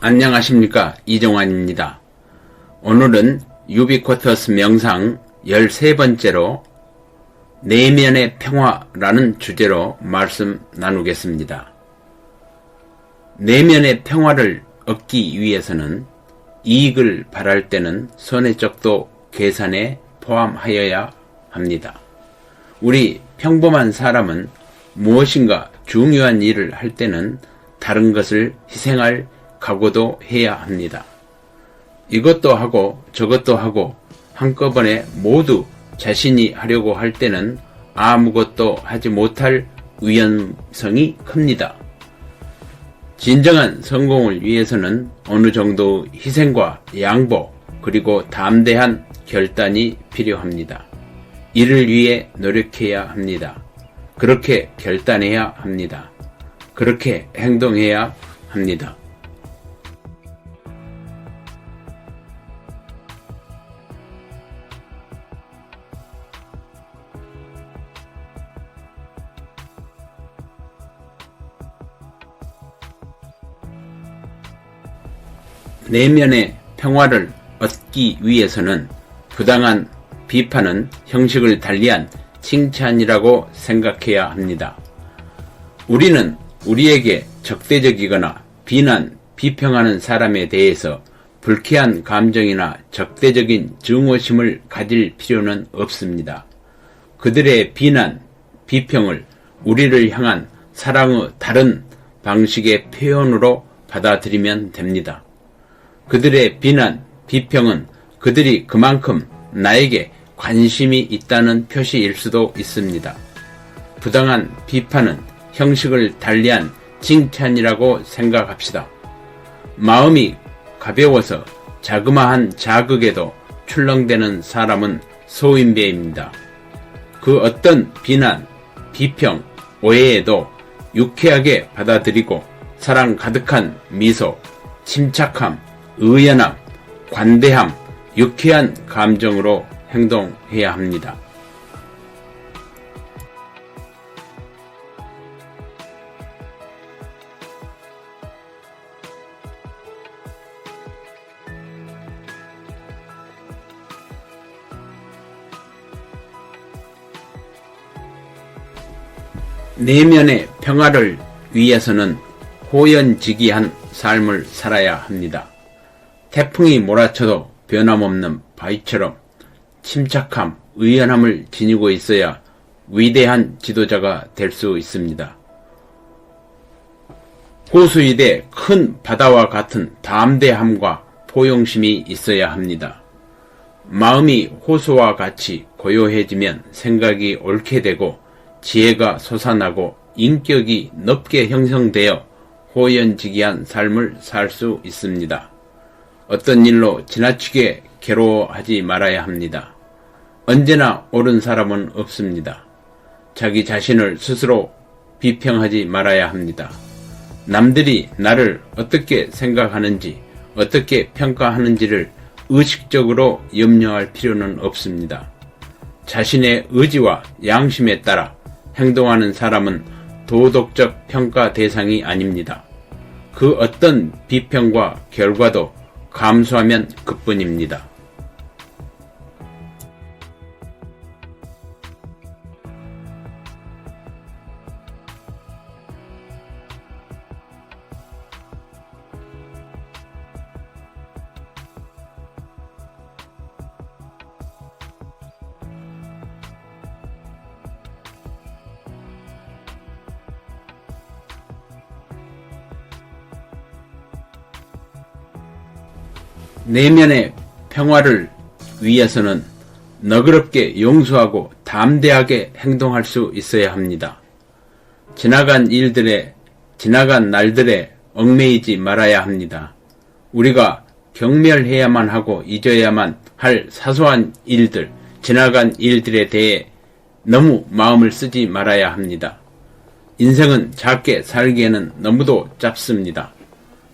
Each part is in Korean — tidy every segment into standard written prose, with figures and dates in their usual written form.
안녕하십니까, 이종환입니다. 오늘은 유비쿼터스 명상 13번째로 내면의 평화라는 주제로 말씀 나누겠습니다. 내면의 평화를 얻기 위해서는 이익을 바랄 때는 손해적도 계산에 포함하여야 합니다. 우리 평범한 사람은 무엇인가 중요한 일을 할 때는 다른 것을 희생할 각오도 해야 합니다. 이것도 하고 저것도 하고 한꺼번에 모두 자신이 하려고 할 때는 아무것도 하지 못할 위험성이 큽니다. 진정한 성공을 위해서는 어느 정도 희생과 양보 그리고 담대한 결단이 필요합니다. 이를 위해 노력해야 합니다. 그렇게 결단해야 합니다. 그렇게 행동해야 합니다. 내면의 평화를 얻기 위해서는 부당한 비판은 형식을 달리한 칭찬이라고 생각해야 합니다. 우리는 우리에게 적대적이거나 비난, 비평하는 사람에 대해서 불쾌한 감정이나 적대적인 증오심을 가질 필요는 없습니다. 그들의 비난, 비평을 우리를 향한 사랑의 다른 방식의 표현으로 받아들이면 됩니다. 그들의 비난, 비평은 그들이 그만큼 나에게 관심이 있다는 표시일 수도 있습니다. 부당한 비판은 형식을 달리한 칭찬이라고 생각합시다. 마음이 가벼워서 자그마한 자극에도 출렁대는 사람은 소인배입니다. 그 어떤 비난, 비평, 오해에도 유쾌하게 받아들이고 사랑 가득한 미소, 침착함, 의연함, 관대함, 유쾌한 감정으로 행동해야 합니다. 내면의 평화를 위해서는 호연지기한 삶을 살아야 합니다. 태풍이 몰아쳐도 변함없는 바위처럼 침착함, 의연함을 지니고 있어야 위대한 지도자가 될 수 있습니다. 호수이대 큰 바다와 같은 담대함과 포용심이 있어야 합니다. 마음이 호수와 같이 고요해지면 생각이 옳게 되고 지혜가 솟아나고 인격이 높게 형성되어 호연지기한 삶을 살 수 있습니다. 어떤 일로 지나치게 괴로워하지 말아야 합니다. 언제나 옳은 사람은 없습니다. 자기 자신을 스스로 비평하지 말아야 합니다. 남들이 나를 어떻게 생각하는지, 어떻게 평가하는지를 의식적으로 염려할 필요는 없습니다. 자신의 의지와 양심에 따라 행동하는 사람은 도덕적 평가 대상이 아닙니다. 그 어떤 비평과 결과도 감수하면 그뿐입니다. 내면의 평화를 위해서는 너그럽게 용서하고 담대하게 행동할 수 있어야 합니다. 지나간 날들에 얽매이지 말아야 합니다. 우리가 경멸해야만 하고 잊어야만 할 사소한 일들, 지나간 일들에 대해 너무 마음을 쓰지 말아야 합니다. 인생은 작게 살기에는 너무도 짧습니다.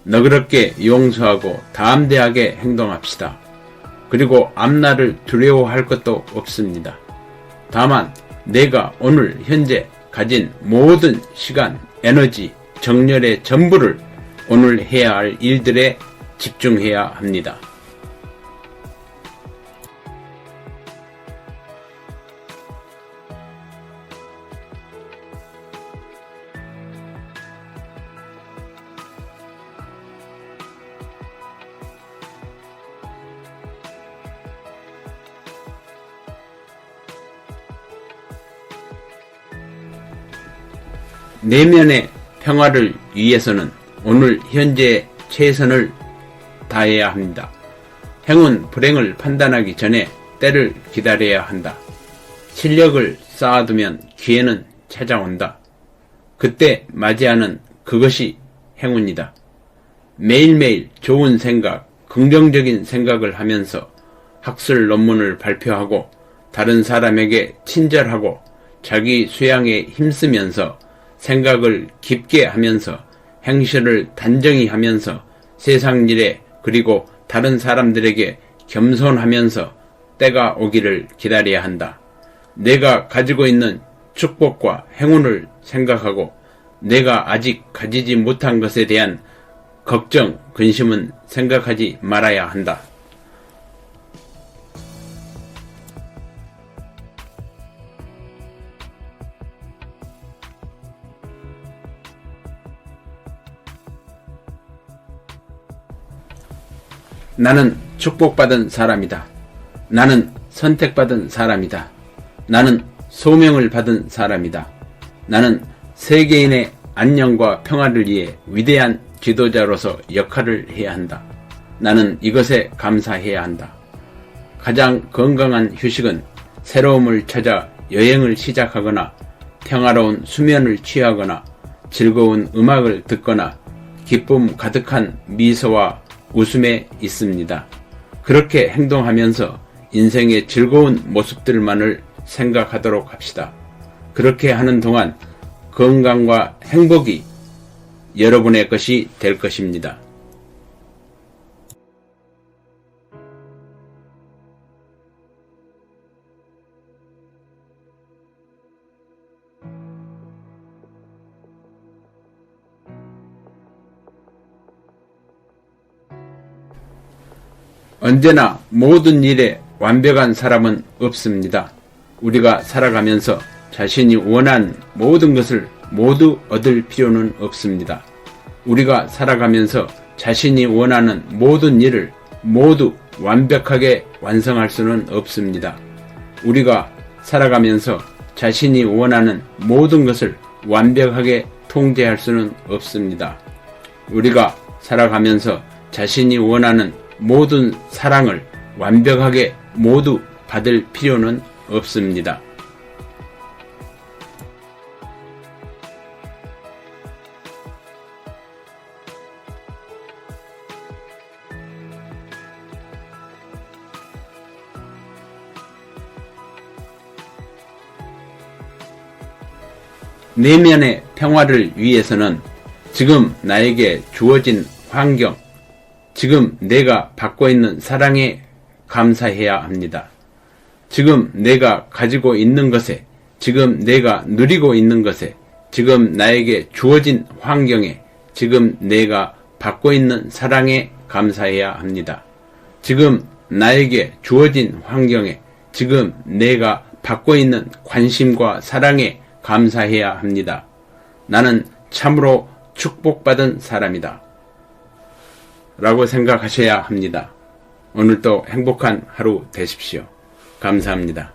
너그럽게 용서하고 담대하게 행동합시다. 그리고 앞날을 두려워할 것도 없습니다. 다만 내가 오늘 현재 가진 모든 시간, 에너지, 정열의 전부를 오늘 해야 할 일들에 집중해야 합니다. 내면의 평화를 위해서는 오늘 현재 최선을 다해야 합니다. 행운, 불행을 판단하기 전에 때를 기다려야 한다. 실력을 쌓아두면 기회는 찾아온다. 그때 맞이하는 그것이 행운이다. 매일매일 좋은 생각, 긍정적인 생각을 하면서 학술 논문을 발표하고 다른 사람에게 친절하고 자기 수양에 힘쓰면서 생각을 깊게 하면서 행실을 단정히 하면서 세상 일에 그리고 다른 사람들에게 겸손하면서 때가 오기를 기다려야 한다. 내가 가지고 있는 축복과 행운을 생각하고 내가 아직 가지지 못한 것에 대한 걱정, 근심은 생각하지 말아야 한다. 나는 축복받은 사람이다. 나는 선택받은 사람이다. 나는 소명을 받은 사람이다. 나는 세계인의 안녕과 평화를 위해 위대한 지도자로서 역할을 해야 한다. 나는 이것에 감사해야 한다. 가장 건강한 휴식은 새로움을 찾아 여행을 시작하거나 평화로운 수면을 취하거나 즐거운 음악을 듣거나 기쁨 가득한 미소와 웃음에 있습니다. 그렇게 행동하면서 인생의 즐거운 모습들만을 생각하도록 합시다. 그렇게 하는 동안 건강과 행복이 여러분의 것이 될 것입니다. 언제나 모든 일에 완벽한 사람은 없습니다. 우리가 살아가면서 자신이 원하는 모든 것을 모두 얻을 필요는 없습니다. 우리가 살아가면서 자신이 원하는 모든 일을 모두 완벽하게 완성할 수는 없습니다. 우리가 살아가면서 자신이 원하는 모든 것을 완벽하게 통제할 수는 없습니다. 우리가 살아가면서 자신이 원하는 모든 사랑을 완벽하게 모두 받을 필요는 없습니다. 내면의 평화를 위해서는 지금 나에게 주어진 환경, 지금 내가 받고 있는 사랑에 감사해야 합니다. 지금 내가 가지고 있는 것에, 지금 내가 누리고 있는 것에, 지금 나에게 주어진 환경에, 지금 내가 받고 있는 사랑에 감사해야 합니다. 지금 나에게 주어진 환경에, 지금 내가 받고 있는 관심과 사랑에 감사해야 합니다. 나는 참으로 축복받은 사람이다. 라고 생각하셔야 합니다. 오늘도 행복한 하루 되십시오. 감사합니다.